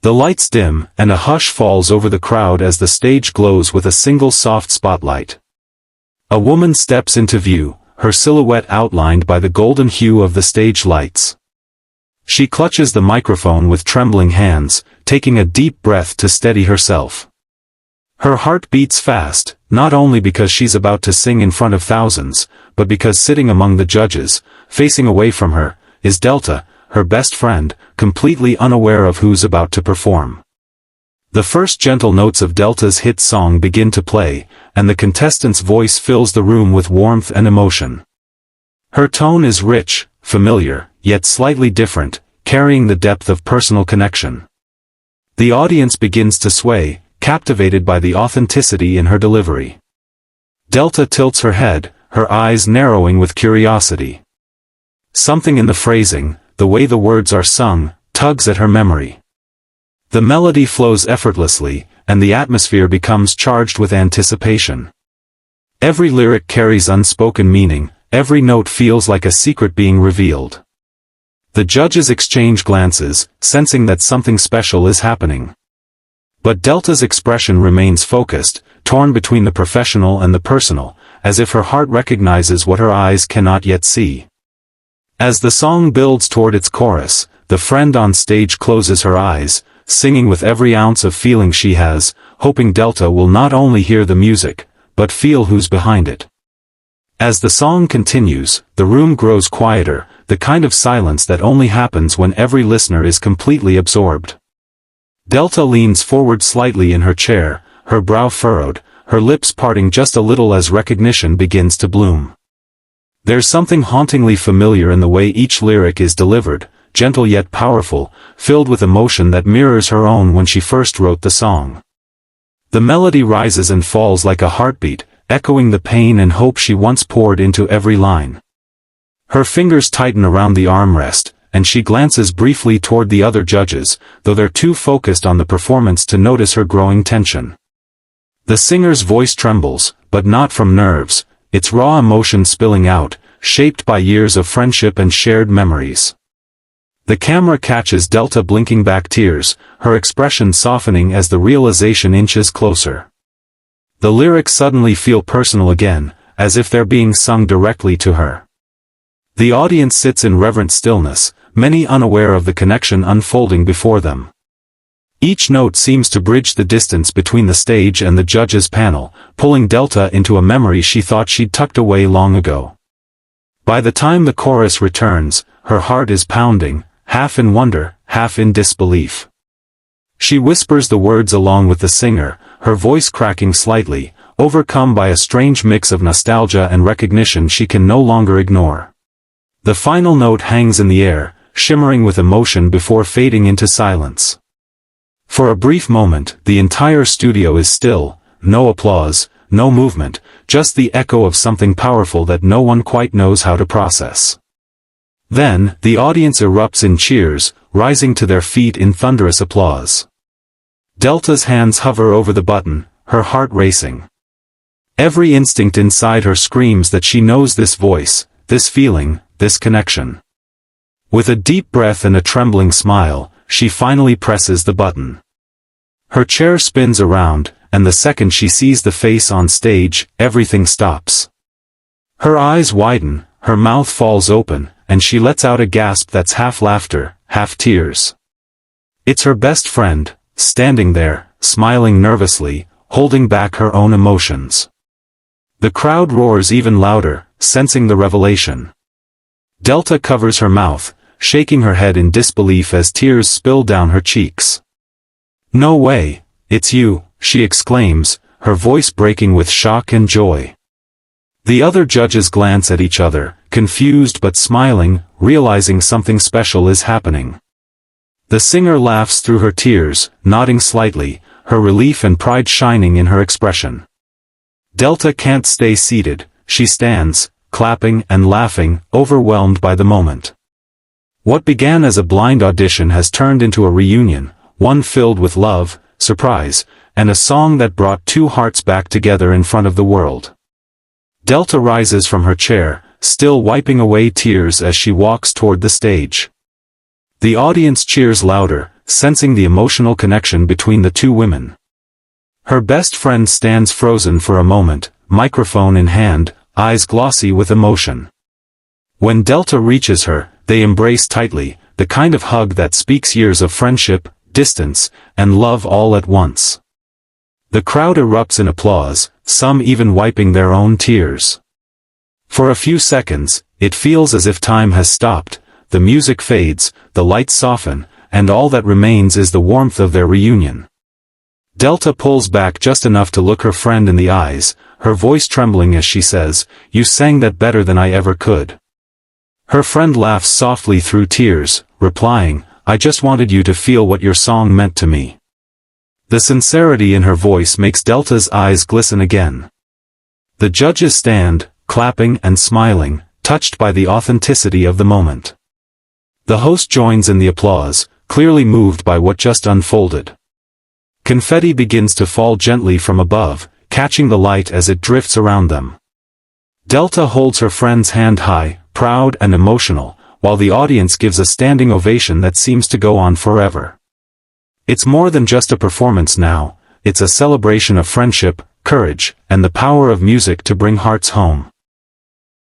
The lights dim, and a hush falls over the crowd as the stage glows with a single soft spotlight. A woman steps into view, her silhouette outlined by the golden hue of the stage lights. She clutches the microphone with trembling hands, taking a deep breath to steady herself. Her heart beats fast, not only because she's about to sing in front of thousands, but because sitting among the judges, facing away from her, is Delta, her best friend, completely unaware of who's about to perform. The first gentle notes of Delta's hit song begin to play, and the contestant's voice fills the room with warmth and emotion. Her tone is rich, familiar, yet slightly different, carrying the depth of personal connection. The audience begins to sway, captivated by the authenticity in her delivery. Delta tilts her head, her eyes narrowing with curiosity. Something in the phrasing, the way the words are sung, tugs at her memory. The melody flows effortlessly, and the atmosphere becomes charged with anticipation. Every lyric carries unspoken meaning, every note feels like a secret being revealed. The judges exchange glances, sensing that something special is happening. But Delta's expression remains focused, torn between the professional and the personal, as if her heart recognizes what her eyes cannot yet see. As the song builds toward its chorus, the friend on stage closes her eyes, singing with every ounce of feeling she has, hoping Delta will not only hear the music, but feel who's behind it. As the song continues, the room grows quieter, the kind of silence that only happens when every listener is completely absorbed. Delta leans forward slightly in her chair, her brow furrowed, her lips parting just a little as recognition begins to bloom. There's something hauntingly familiar in the way each lyric is delivered, gentle yet powerful, filled with emotion that mirrors her own when she first wrote the song. The melody rises and falls like a heartbeat, echoing the pain and hope she once poured into every line. Her fingers tighten around the armrest, and she glances briefly toward the other judges, though they're too focused on the performance to notice her growing tension. The singer's voice trembles, but not from nerves, its raw emotion spilling out, shaped by years of friendship and shared memories. The camera catches Delta blinking back tears, her expression softening as the realization inches closer. The lyrics suddenly feel personal again, as if they're being sung directly to her. The audience sits in reverent stillness, many unaware of the connection unfolding before them. Each note seems to bridge the distance between the stage and the judges' panel, pulling Delta into a memory she thought she'd tucked away long ago. By the time the chorus returns, her heart is pounding, half in wonder, half in disbelief. She whispers the words along with the singer, her voice cracking slightly, overcome by a strange mix of nostalgia and recognition she can no longer ignore. The final note hangs in the air, shimmering with emotion before fading into silence. For a brief moment, the entire studio is still, no applause, no movement, just the echo of something powerful that no one quite knows how to process. Then, the audience erupts in cheers, rising to their feet in thunderous applause. Delta's hands hover over the button, her heart racing. Every instinct inside her screams that she knows this voice, this feeling, this connection. With a deep breath and a trembling smile, she finally presses the button. Her chair spins around, and the second she sees the face on stage, everything stops. Her eyes widen, her mouth falls open, and she lets out a gasp that's half laughter, half tears. It's her best friend, standing there, smiling nervously, holding back her own emotions. The crowd roars even louder, sensing the revelation. Delta covers her mouth, shaking her head in disbelief as tears spill down her cheeks. "No way, it's you," she exclaims, her voice breaking with shock and joy. The other judges glance at each other, confused but smiling, realizing something special is happening. The singer laughs through her tears, nodding slightly, her relief and pride shining in her expression. Delta can't stay seated, she stands, clapping and laughing, overwhelmed by the moment. What began as a blind audition has turned into a reunion, one filled with love, surprise, and a song that brought two hearts back together in front of the world. Delta rises from her chair, still wiping away tears as she walks toward the stage. The audience cheers louder, sensing the emotional connection between the two women. Her best friend stands frozen for a moment, microphone in hand, eyes glossy with emotion. When Delta reaches her, they embrace tightly, the kind of hug that speaks years of friendship, distance, and love all at once. The crowd erupts in applause, some even wiping their own tears. For a few seconds, it feels as if time has stopped, the music fades, the lights soften, and all that remains is the warmth of their reunion. Delta pulls back just enough to look her friend in the eyes, her voice trembling as she says, "You sang that better than I ever could." Her friend laughs softly through tears, replying, "I just wanted you to feel what your song meant to me." The sincerity in her voice makes Delta's eyes glisten again. The judges stand, clapping and smiling, touched by the authenticity of the moment. The host joins in the applause, clearly moved by what just unfolded. Confetti begins to fall gently from above, catching the light as it drifts around them. Delta holds her friend's hand high, proud and emotional, while the audience gives a standing ovation that seems to go on forever. It's more than just a performance now, it's a celebration of friendship, courage, and the power of music to bring hearts home.